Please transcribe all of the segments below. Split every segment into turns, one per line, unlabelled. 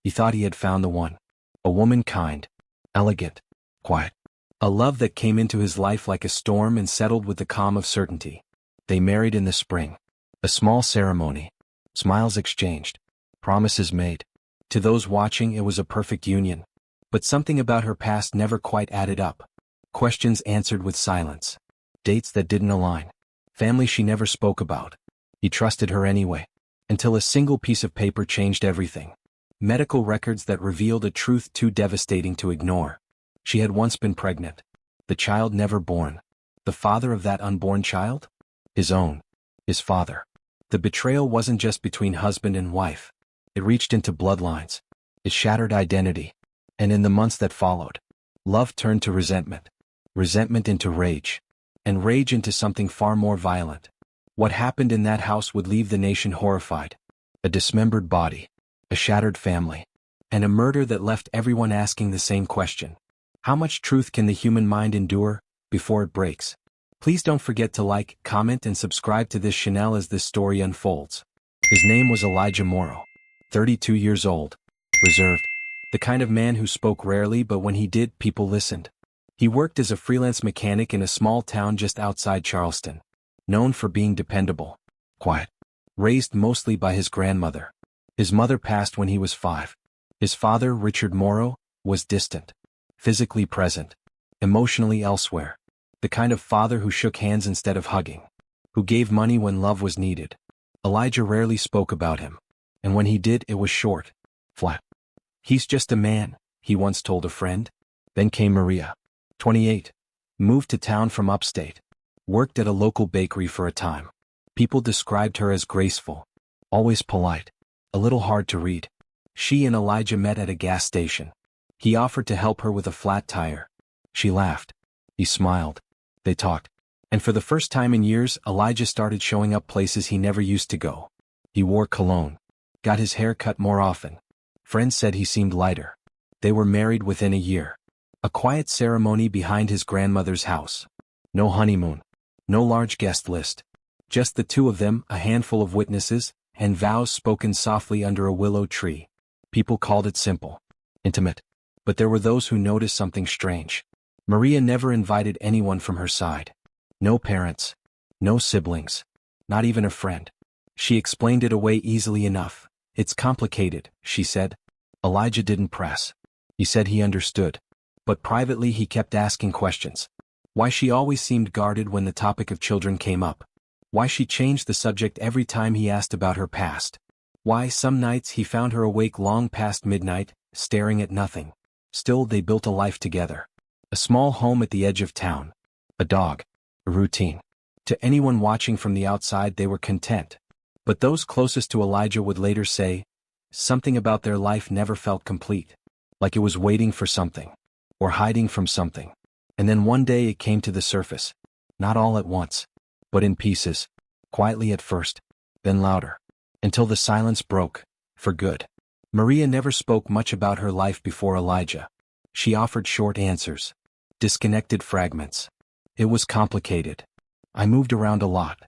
He thought he had found the one. A woman kind, elegant, quiet. A love that came into his life like a storm and settled with the calm of certainty. They married in the spring. A small ceremony. Smiles exchanged. Promises made. To those watching, it was a perfect union. But something about her past never quite added up. Questions answered with silence. Dates that didn't align. Family she never spoke about. He trusted her anyway. Until a single piece of paper changed everything. Medical records that revealed a truth too devastating to ignore. She had once been pregnant. The child never born. The father of that unborn child? His own. His father. The betrayal wasn't just between husband and wife. It reached into bloodlines. It shattered identity. And in the months that followed, love turned to resentment. Resentment into rage. And rage into something far more violent. What happened in that house would leave the nation horrified. A dismembered body. A shattered family. And a murder that left everyone asking the same question. How much truth can the human mind endure before it breaks? Please don't forget to like, comment, and subscribe to this channel as this story unfolds. His name was Elijah Morrow. 32 years old. Reserved. The kind of man who spoke rarely, but when he did, people listened. He worked as a freelance mechanic in a small town just outside Charleston. Known for being dependable. Quiet. Raised mostly by his grandmother. His mother passed when he was 5. His father, Richard Morrow, was distant. Physically present. Emotionally elsewhere. The kind of father who shook hands instead of hugging. Who gave money when love was needed. Elijah rarely spoke about him. And when he did, it was short. Flat. He's just a man, he once told a friend. Then came Maria. 28. Moved to town from upstate. Worked at a local bakery for a time. People described her as graceful. Always polite. A little hard to read. She and Elijah met at a gas station. He offered to help her with a flat tire. She laughed. He smiled. They talked. And for the first time in years, Elijah started showing up places he never used to go. He wore cologne. Got his hair cut more often. Friends said he seemed lighter. They were married within a year. A quiet ceremony behind his grandmother's house. No honeymoon. No large guest list. Just the two of them, a handful of witnesses, and vows spoken softly under a willow tree. People called it simple. Intimate. But there were those who noticed something strange. Maria never invited anyone from her side. No parents. No siblings. Not even a friend. She explained it away easily enough. It's complicated, she said. Elijah didn't press. He said he understood. But privately he kept asking questions. Why she always seemed guarded when the topic of children came up. Why she changed the subject every time he asked about her past. Why some nights he found her awake long past midnight, staring at nothing. Still they built a life together. A small home at the edge of town. A dog. A routine. To anyone watching from the outside they were content. But those closest to Elijah would later say, something about their life never felt complete. Like it was waiting for something. Or hiding from something. And then one day it came to the surface. Not all at once. But in pieces. Quietly at first. Then louder. Until the silence broke. For good. Maria never spoke much about her life before Elijah. She offered short answers. Disconnected fragments. It was complicated. I moved around a lot.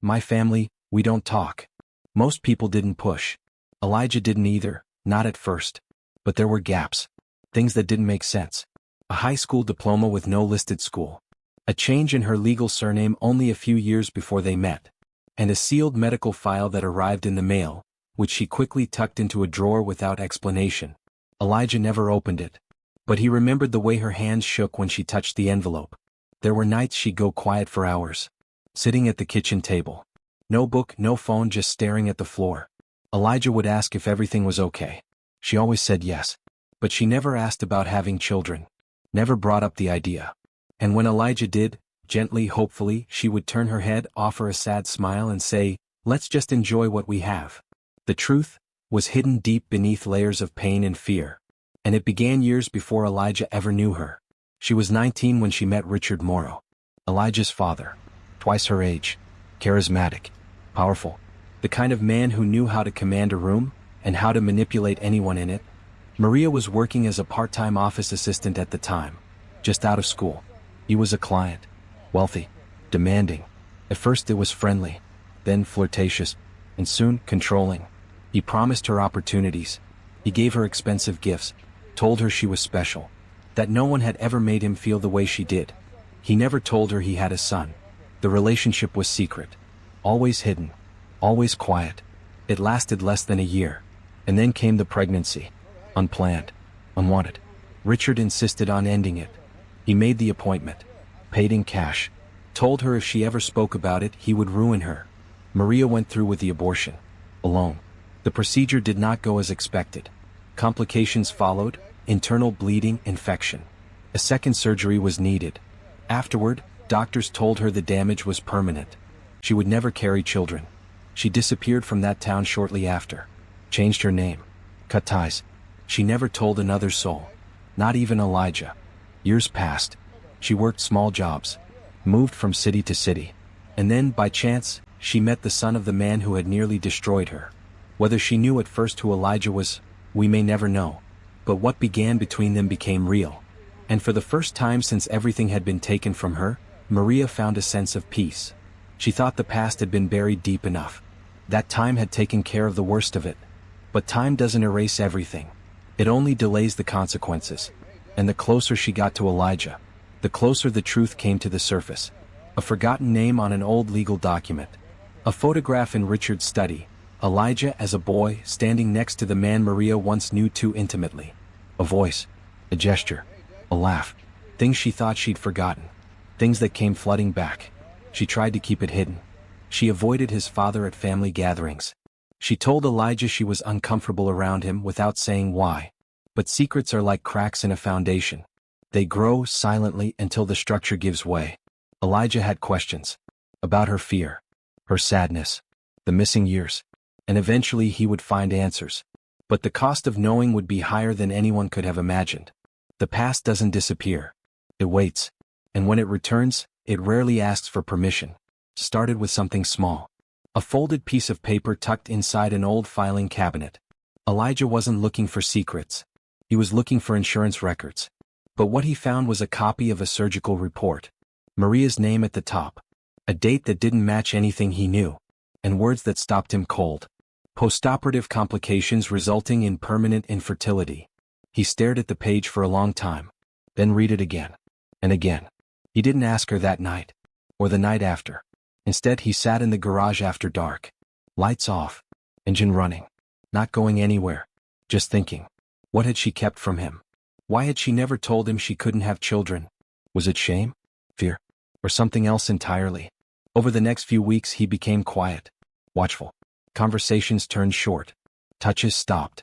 My family, we don't talk. Most people didn't push. Elijah didn't either, not at first. But there were gaps. Things that didn't make sense. A high school diploma with no listed school. A change in her legal surname only a few years before they met. And a sealed medical file that arrived in the mail, which she quickly tucked into a drawer without explanation. Elijah never opened it. But he remembered the way her hands shook when she touched the envelope. There were nights she'd go quiet for hours. Sitting at the kitchen table. No book, no phone, just staring at the floor. Elijah would ask if everything was okay. She always said yes. But she never asked about having children. Never brought up the idea. And when Elijah did, gently, hopefully, she would turn her head, offer a sad smile and say, let's just enjoy what we have. The truth was hidden deep beneath layers of pain and fear. And it began years before Elijah ever knew her. She was 19 when she met Richard Morrow. Elijah's father. Twice her age. Charismatic. Powerful. The kind of man who knew how to command a room, and how to manipulate anyone in it. Maria was working as a part-time office assistant at the time. Just out of school. He was a client. Wealthy. Demanding. At first it was friendly. Then flirtatious. And soon controlling. He promised her opportunities. He gave her expensive gifts, told her she was special, that no one had ever made him feel the way she did. He never told her he had a son. The relationship was secret, always hidden, always quiet. It lasted less than a year. And then came the pregnancy. Unplanned, unwanted. Richard insisted on ending it. He made the appointment, paid in cash, told her if she ever spoke about it, he would ruin her. Maria went through with the abortion, alone. The procedure did not go as expected. Complications followed, internal bleeding, infection. A second surgery was needed. Afterward, doctors told her the damage was permanent. She would never carry children. She disappeared from that town shortly after. Changed her name. Cut ties. She never told another soul. Not even Elijah. Years passed. She worked small jobs. Moved from city to city. And then, by chance, she met the son of the man who had nearly destroyed her. Whether she knew at first who Elijah was, we may never know. But what began between them became real. And for the first time since everything had been taken from her, Maria found a sense of peace. She thought the past had been buried deep enough. That time had taken care of the worst of it. But time doesn't erase everything. It only delays the consequences. And the closer she got to Elijah, the closer the truth came to the surface. A forgotten name on an old legal document. A photograph in Richard's study. Elijah as a boy standing next to the man Maria once knew too intimately. A voice. A gesture. A laugh. Things she thought she'd forgotten. Things that came flooding back. She tried to keep it hidden. She avoided his father at family gatherings. She told Elijah she was uncomfortable around him without saying why. But secrets are like cracks in a foundation. They grow silently until the structure gives way. Elijah had questions. About her fear. Her sadness. The missing years. And eventually he would find answers. But the cost of knowing would be higher than anyone could have imagined. The past doesn't disappear. It waits. And when it returns, it rarely asks for permission. Started with something small. A folded piece of paper tucked inside an old filing cabinet. Elijah wasn't looking for secrets. He was looking for insurance records. But what he found was a copy of a surgical report. Maria's name at the top. A date that didn't match anything he knew. And words that stopped him cold. Postoperative complications resulting in permanent infertility. He stared at the page for a long time. Then read it again. And again. He didn't ask her that night. Or the night after. Instead he sat in the garage after dark. Lights off. Engine running. Not going anywhere. Just thinking. What had she kept from him? Why had she never told him she couldn't have children? Was it shame? Fear? Or something else entirely? Over the next few weeks he became quiet. Watchful. Conversations turned short. Touches stopped.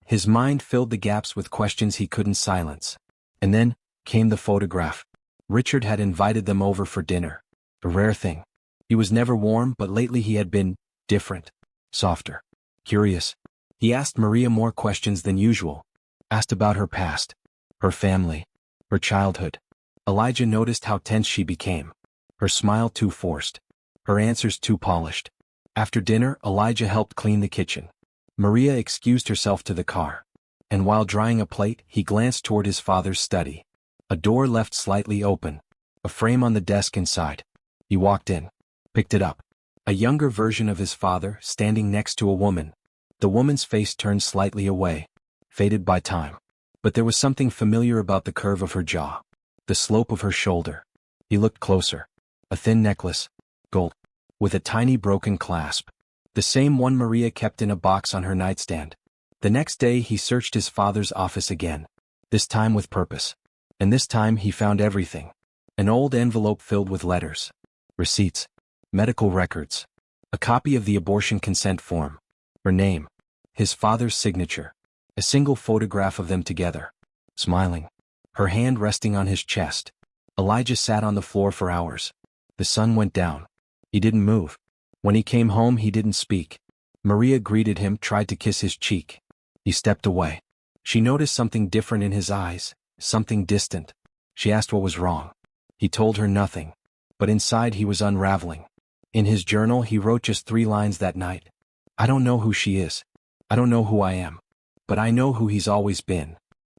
His mind filled the gaps with questions he couldn't silence. And then came the photograph. Richard had invited them over for dinner. A rare thing. He was never warm, but lately he had been different, softer, curious. He asked Maria more questions than usual. Asked about her past, her family, her childhood. Elijah noticed how tense she became. Her smile too forced. Her answers too polished. After dinner, Elijah helped clean the kitchen. Maria excused herself to the car. And while drying a plate, he glanced toward his father's study. A door left slightly open. A frame on the desk inside. He walked in. Picked it up. A younger version of his father, standing next to a woman. The woman's face turned slightly away. Faded by time. But there was something familiar about the curve of her jaw. The slope of her shoulder. He looked closer. A thin necklace. Gold. With a tiny broken clasp. The same one Maria kept in a box on her nightstand. The next day he searched his father's office again. This time with purpose. And this time he found everything. An old envelope filled with letters. Receipts. Medical records. A copy of the abortion consent form. Her name. His father's signature. A single photograph of them together. Smiling. Her hand resting on his chest. Elijah sat on the floor for hours. The sun went down. He didn't move. When he came home he didn't speak. Maria greeted him, tried to kiss his cheek. He stepped away. She noticed something different in his eyes, something distant. She asked what was wrong. He told her nothing. But inside he was unraveling. In his journal he wrote just 3 lines that night. I don't know who she is. I don't know who I am. But I know who he's always been.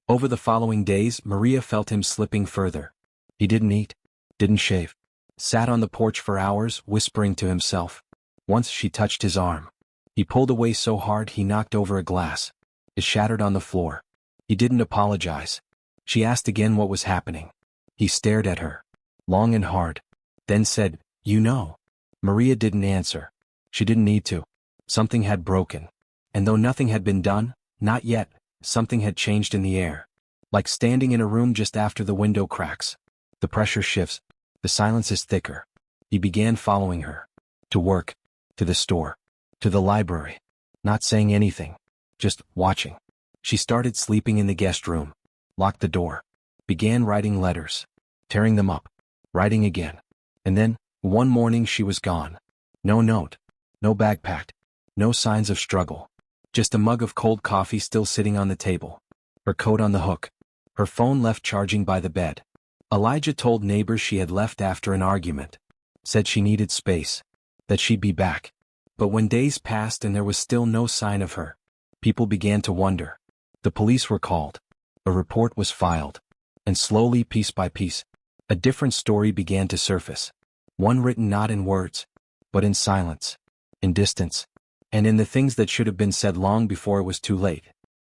Over the following days Maria felt him slipping further. He didn't eat. Didn't shave. Sat on the porch for hours, whispering to himself. Once she touched his arm. He pulled away so hard he knocked over a glass. It shattered on the floor. He didn't apologize. She asked again what was happening. He stared at her, long and hard, then said, "You know." Maria didn't answer. She didn't need to. Something had broken. And though nothing had been done, not yet, something had changed in the air. Like standing in a room just after the window cracks. The pressure shifts. The silence is thicker. He began following her. To work. To the store. To the library. Not saying anything. Just watching. She started sleeping in the guest room. Locked the door. Began writing letters. Tearing them up. Writing again. And then, one morning she was gone. No note. No bag packed. No signs of struggle. Just a mug of cold coffee still sitting on the table. Her coat on the hook. Her phone left charging by the bed. Elijah told neighbors she had left after an argument. Said she needed space. That she'd be back. But when days passed and there was still no sign of her, people began to wonder. The police were called. A report was filed. And slowly, piece by piece, a different story began to surface. One written not in words, but in silence, in distance, and in the things that should have been said long before it was too late.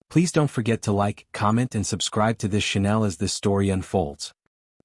Please don't forget to like, comment, and subscribe to this channel as this story unfolds.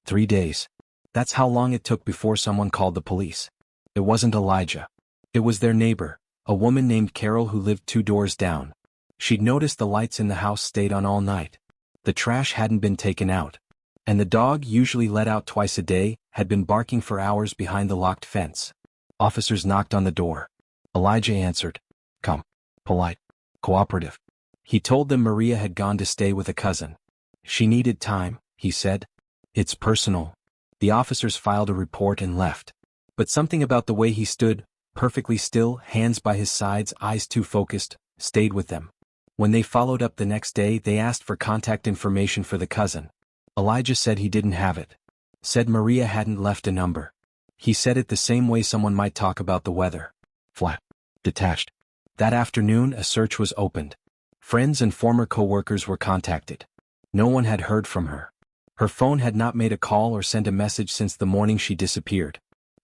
3 days. That's how long it took before someone called the police. It wasn't Elijah. It was their neighbor, a woman named Carol who lived 2 doors down. She'd noticed the lights in the house stayed on all night. The trash hadn't been taken out. And the dog, usually let out twice a day, had been barking for hours behind the locked fence. Officers knocked on the door. Elijah answered. Calm, polite, cooperative. He told them Maria had gone to stay with a cousin. She needed time, he said. It's personal. The officers filed a report and left. But something about the way he stood, perfectly still, hands by his sides, eyes too focused, stayed with them. When they followed up the next day, they asked for contact information for the cousin. Elijah said he didn't have it. Said Maria hadn't left a number. He said it the same way someone might talk about the weather. Flat. Detached. That afternoon, a search was opened. Friends and former co-workers were contacted. No one had heard from her. Her phone had not made a call or sent a message since the morning she disappeared.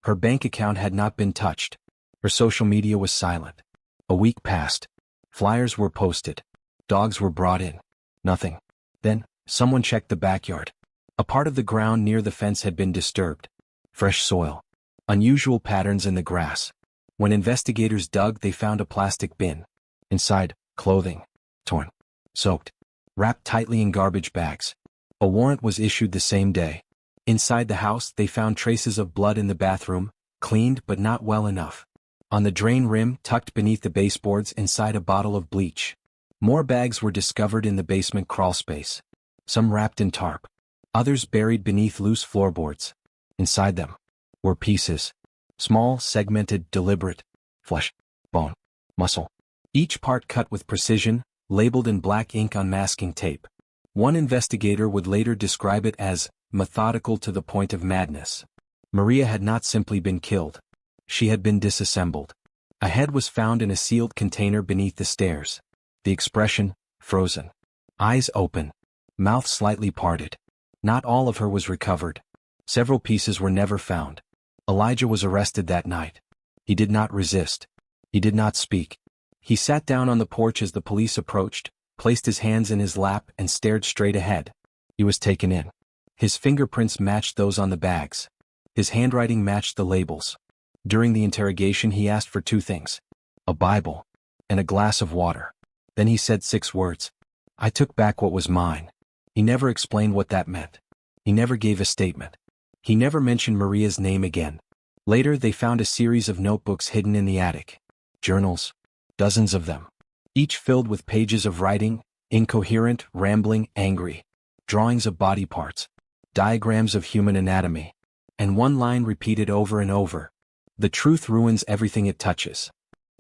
Her bank account had not been touched. Her social media was silent. A week passed. Flyers were posted. Dogs were brought in. Nothing. Then, someone checked the backyard. A part of the ground near the fence had been disturbed. Fresh soil. Unusual patterns in the grass. When investigators dug, they found a plastic bin. Inside, clothing. Torn. Soaked. Wrapped tightly in garbage bags. A warrant was issued the same day. Inside the house, they found traces of blood in the bathroom, cleaned but not well enough. On the drain rim, tucked beneath the baseboards, inside a bottle of bleach. More bags were discovered in the basement crawlspace. Some wrapped in tarp. Others buried beneath loose floorboards. Inside them were pieces. Small, segmented, deliberate. Flesh, bone, muscle. Each part cut with precision, labeled in black ink on masking tape. One investigator would later describe it as methodical to the point of madness. Maria had not simply been killed. She had been disassembled. A head was found in a sealed container beneath the stairs. The expression, frozen. Eyes open. Mouth slightly parted. Not all of her was recovered. Several pieces were never found. Elijah was arrested that night. He did not resist. He did not speak. He sat down on the porch as the police approached, placed his hands in his lap and stared straight ahead. He was taken in. His fingerprints matched those on the bags. His handwriting matched the labels. During the interrogation he asked for 2 things. A Bible. And a glass of water. Then he said 6 words. I took back what was mine. He never explained what that meant. He never gave a statement. He never mentioned Maria's name again. Later they found a series of notebooks hidden in the attic. Journals. Dozens of them. Each filled with pages of writing, incoherent, rambling, angry. Drawings of body parts. Diagrams of human anatomy. And one line repeated over and over. The truth ruins everything it touches.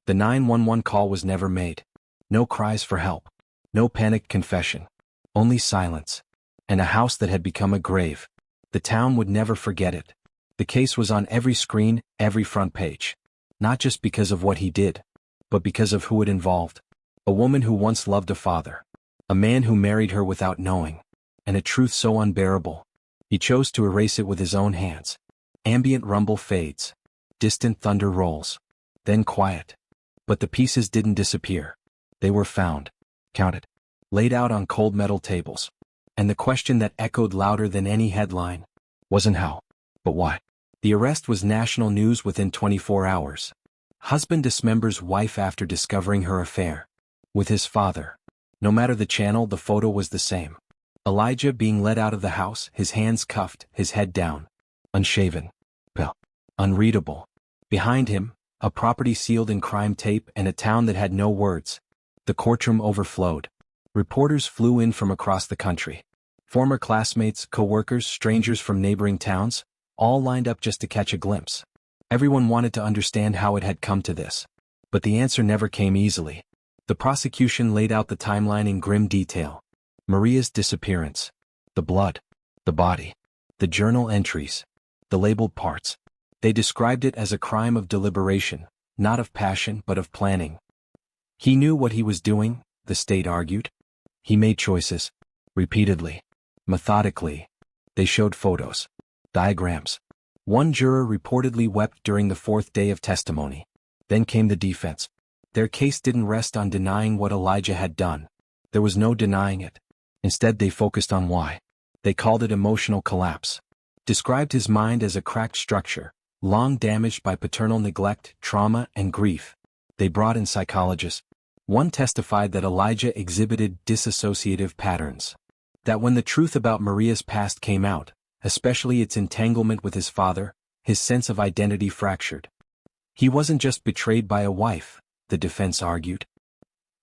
The 911 call was never made. No cries for help. No panicked confession. Only silence. And a house that had become a grave. The town would never forget it. The case was on every screen, every front page. Not just because of what he did, but because of who it involved. A woman who once loved a father. A man who married her without knowing. And a truth so unbearable. He chose to erase it with his own hands. Ambient rumble fades. Distant thunder rolls. Then quiet. But the pieces didn't disappear. They were found. Counted. laid out on cold metal tables. And the question that echoed louder than any headline wasn't how, but why. The arrest was national news within 24 hours. Husband dismembers wife after discovering her affair with his father. No matter the channel, the photo was the same. Elijah being led out of the house, his hands cuffed, his head down. Unshaven. Well, unreadable. Behind him, a property sealed in crime tape and a town that had no words. The courtroom overflowed. Reporters flew in from across the country. Former classmates, co-workers, strangers from neighboring towns, all lined up just to catch a glimpse. Everyone wanted to understand how it had come to this. But the answer never came easily. The prosecution laid out the timeline in grim detail. Maria's disappearance. The blood. The body. The journal entries. The labeled parts. They described it as a crime of deliberation, not of passion but of planning. He knew what he was doing, the state argued. He made choices. Repeatedly. Methodically. They showed photos. Diagrams. One juror reportedly wept during the fourth day of testimony. Then came the defense. Their case didn't rest on denying what Elijah had done. There was no denying it. Instead they focused on why. They called it emotional collapse. Described his mind as a cracked structure, long damaged by paternal neglect, trauma, and grief. They brought in psychologists. One testified that Elijah exhibited dissociative patterns. That when the truth about Maria's past came out, especially its entanglement with his father, his sense of identity fractured. He wasn't just betrayed by a wife, the defense argued.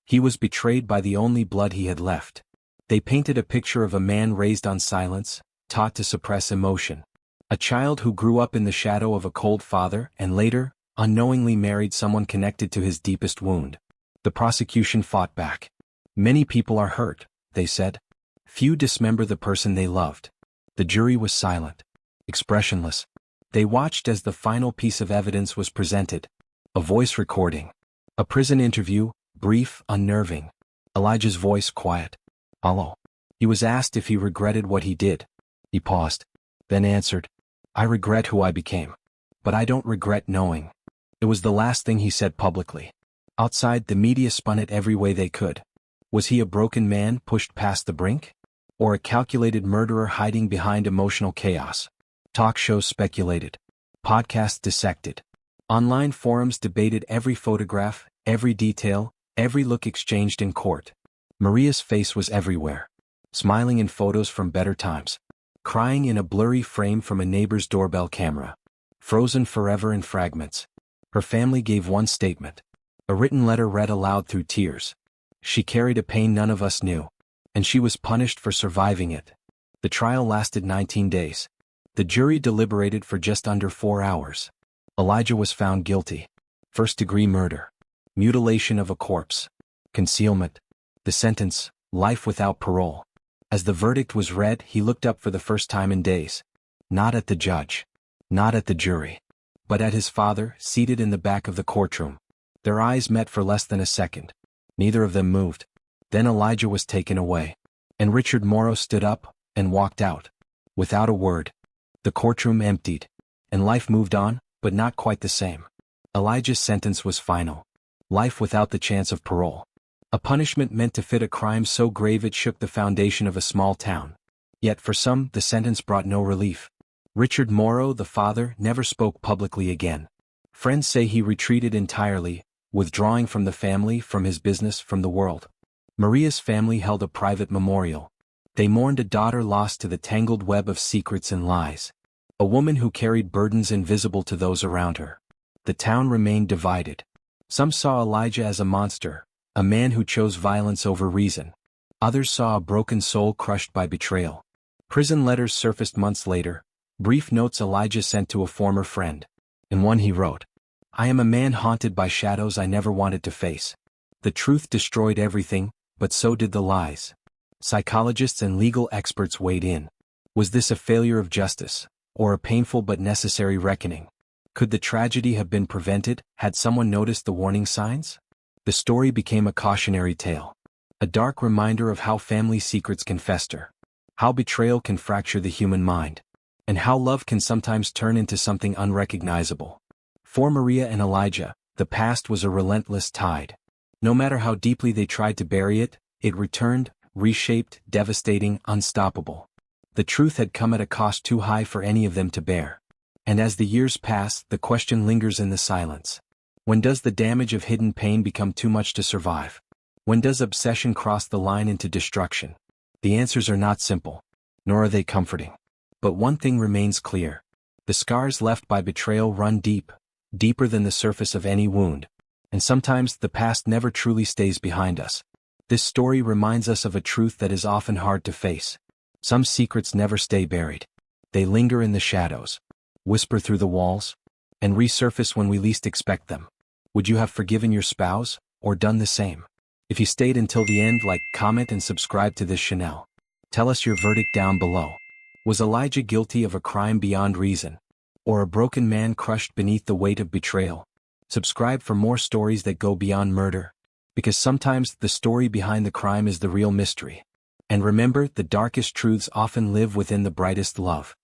He was betrayed by the only blood he had left. They painted a picture of a man raised on silence, taught to suppress emotion. A child who grew up in the shadow of a cold father and later, unknowingly married someone connected to his deepest wound. The prosecution fought back. Many people are hurt, they said. Few dismember the person they loved. The jury was silent, expressionless. They watched as the final piece of evidence was presented. A voice recording. A prison interview, brief, unnerving. Elijah's voice quiet. Hollow. He was asked if he regretted what he did. He paused, then answered, I regret who I became. But I don't regret knowing. It was the last thing he said publicly. Outside, the media spun it every way they could. Was he a broken man pushed past the brink? Or a calculated murderer hiding behind emotional chaos? Talk shows speculated. Podcasts dissected. Online forums debated every photograph, every detail, every look exchanged in court. Maria's face was everywhere. Smiling in photos from better times. Crying in a blurry frame from a neighbor's doorbell camera. Frozen forever in fragments. Her family gave one statement. A written letter read aloud through tears. She carried a pain none of us knew. And she was punished for surviving it. The trial lasted 19 days. The jury deliberated for just under 4 hours. Elijah was found guilty. First-degree murder. Mutilation of a corpse. Concealment. The sentence, life without parole. As the verdict was read, he looked up for the first time in days. Not at the judge. Not at the jury. But at his father, seated in the back of the courtroom. Their eyes met for less than a second. Neither of them moved. Then Elijah was taken away. And Richard Morrow stood up and walked out. Without a word. The courtroom emptied. And life moved on, but not quite the same. Elijah's sentence was final. Life without the chance of parole. A punishment meant to fit a crime so grave it shook the foundation of a small town. Yet for some, the sentence brought no relief. Richard Morrow, the father, never spoke publicly again. Friends say he retreated entirely, withdrawing from the family, from his business, from the world. Maria's family held a private memorial. They mourned a daughter lost to the tangled web of secrets and lies. A woman who carried burdens invisible to those around her. The town remained divided. Some saw Elijah as a monster, a man who chose violence over reason. Others saw a broken soul crushed by betrayal. Prison letters surfaced months later, brief notes Elijah sent to a former friend. In one he wrote, I am a man haunted by shadows I never wanted to face. The truth destroyed everything, but so did the lies. Psychologists and legal experts weighed in. Was this a failure of justice, or a painful but necessary reckoning? Could the tragedy have been prevented, had someone noticed the warning signs? The story became a cautionary tale. A dark reminder of how family secrets can fester. How betrayal can fracture the human mind. And how love can sometimes turn into something unrecognizable. For Maria and Elijah, the past was a relentless tide. No matter how deeply they tried to bury it, it returned, reshaped, devastating, unstoppable. The truth had come at a cost too high for any of them to bear. And as the years pass, the question lingers in the silence. When does the damage of hidden pain become too much to survive? When does obsession cross the line into destruction? The answers are not simple, nor are they comforting. But one thing remains clear. The scars left by betrayal run deep, deeper than the surface of any wound. And sometimes the past never truly stays behind us. This story reminds us of a truth that is often hard to face. Some secrets never stay buried. They linger in the shadows, whisper through the walls, and resurface when we least expect them. Would you have forgiven your spouse, or done the same? If you stayed until the end, like, comment, and subscribe to this channel. Tell us your verdict down below. Was Elijah guilty of a crime beyond reason? Or a broken man crushed beneath the weight of betrayal? Subscribe for more stories that go beyond murder. Because sometimes the story behind the crime is the real mystery. And remember, the darkest truths often live within the brightest love.